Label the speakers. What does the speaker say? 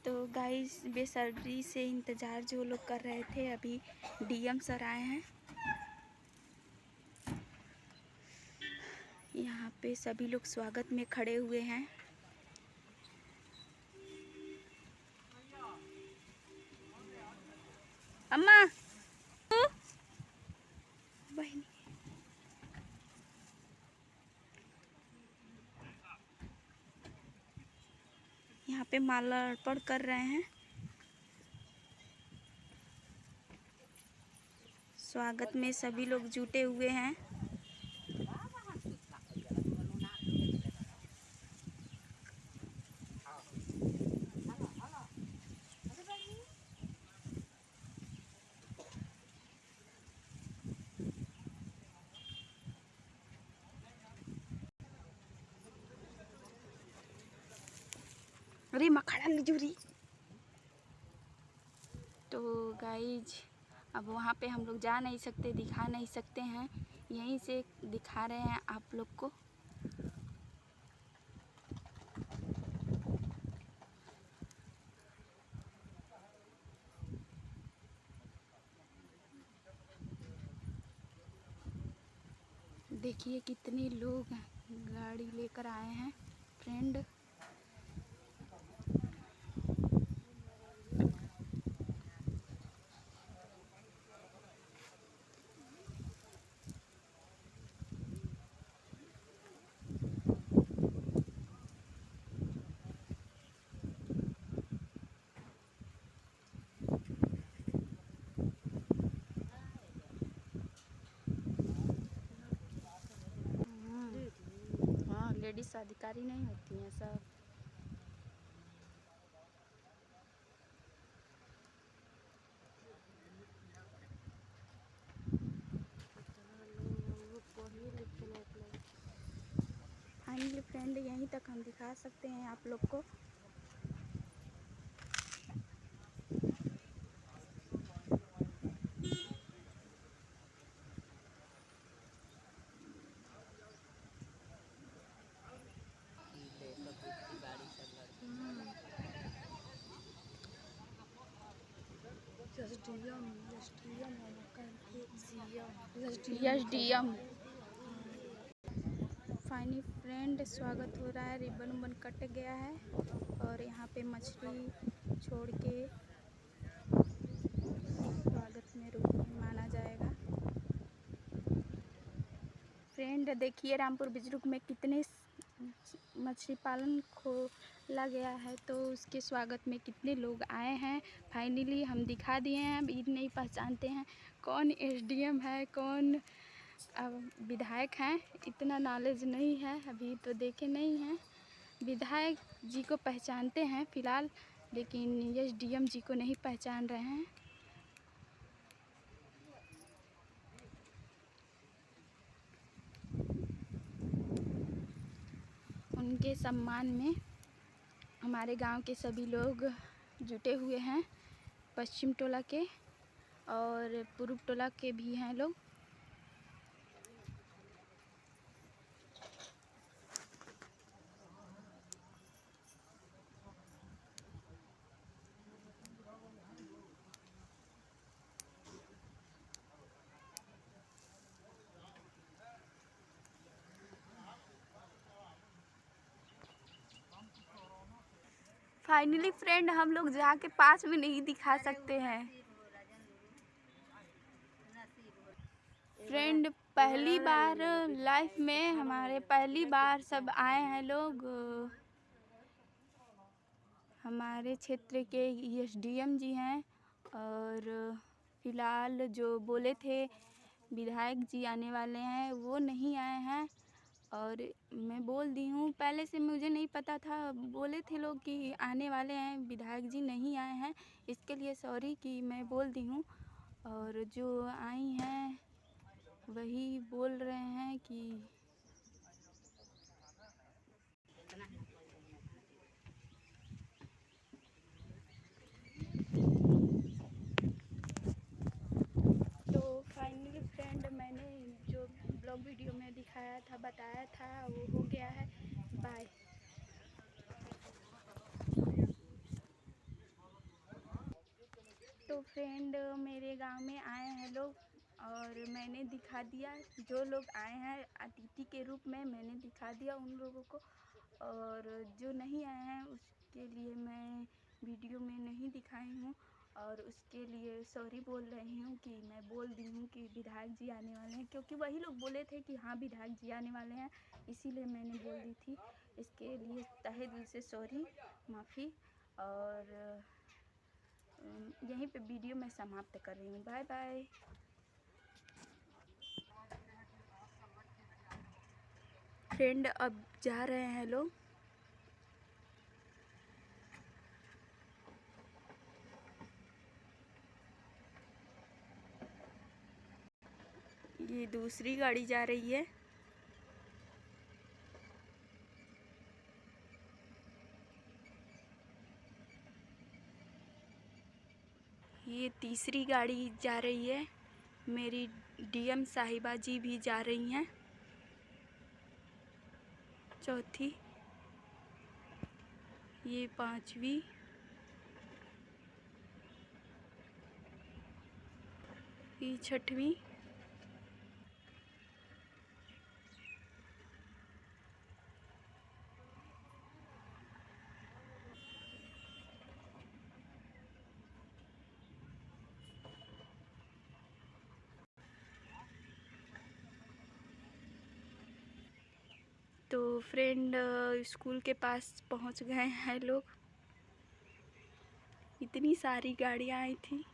Speaker 1: तो गाइस बेसब्री से इंतज़ार जो लोग कर रहे थे, अभी डीएम सर आए हैं। यहाँ पे सभी लोग स्वागत में खड़े हुए हैं। अम्मा बहनी यहाँ पे माला अर्पण कर रहे हैं। स्वागत में सभी लोग जुटे हुए हैं। अरे मखड़ा लिजूरी। तो गाइज अब वहाँ पे हम लोग जा नहीं सकते, दिखा नहीं सकते हैं, यहीं से दिखा रहे हैं आप लोग को। देखिए कितने लोग गाड़ी लेकर आए हैं फ्रेंड। हाँ, लेडीज अधिकारी नहीं होती हैं सब। फाइनली फ्रेंड यहीं तक हम दिखा सकते हैं आप लोग को। एसडीएम फाइनली फ्रेंड स्वागत हो रहा है। रिबन उबन कट गया है और यहाँ पे मछली छोड़ के स्वागत में माना जाएगा। फ्रेंड देखिए रामपुर बिजरुक में कितने मछली पालन खोला गया है, तो उसके स्वागत में कितने लोग आए हैं। फाइनली हम दिखा दिए हैं। अब ये नहीं पहचानते हैं कौन एसडीएम है, कौन विधायक हैं, इतना नॉलेज नहीं है, अभी तो देखे नहीं हैं। विधायक जी को पहचानते हैं फ़िलहाल, लेकिन एसडीएम जी को नहीं पहचान रहे हैं। उनके सम्मान में हमारे गांव के सभी लोग जुटे हुए हैं। पश्चिम टोला के और पूर्व टोला के भी हैं लोग। फाइनली फ्रेंड हम लोग जाके पास में नहीं दिखा सकते हैं। फ्रेंड पहली बार लाइफ में हमारे पहली बार सब आए हैं लोग। हमारे क्षेत्र के एसडीएम जी हैं और फ़िलहाल जो बोले थे विधायक जी आने वाले हैं वो नहीं आए हैं। और मैं बोल दी हूँ, पहले से मुझे नहीं पता था, बोले थे लोग कि आने वाले हैं, विधायक जी नहीं आए हैं, इसके लिए सॉरी कि मैं बोल दी हूँ। और जो आई हैं वही बोल रहे हैं कि तो फाइनली फ्रेंड मैंने जो ब्लॉग वीडियो में दिखाया था, बताया था, वो हो गया है। बाय। फ्रेंड मेरे गांव में आए हैं लोग और मैंने दिखा दिया, जो लोग आए हैं अतिथि के रूप में मैंने दिखा दिया उन लोगों को, और जो नहीं आए हैं उसके लिए मैं वीडियो में नहीं दिखाई हूँ और उसके लिए सॉरी बोल रही हूँ कि मैं बोल दी हूँ कि विधायक जी आने वाले हैं, क्योंकि वही लोग बोले थे कि हाँ विधायक जी आने वाले हैं, इसीलिए मैंने बोल दी थी। इसके लिए तहे दिल से सॉरी, माफ़ी। और यहीं पे वीडियो मैं समाप्त कर रही हूँ। Bye bye. फ्रेंड अब जा रहे हैं लोग। ये दूसरी गाड़ी जा रही है। ये तीसरी गाड़ी जा रही है। मेरी डीएम साहिबा जी भी जा रही हैं। चौथी, ये पांचवी, ये छठवीं, तो फ्रेंड स्कूल के पास पहुंच गए हैं लोग। इतनी सारी गाड़ियां आई थी।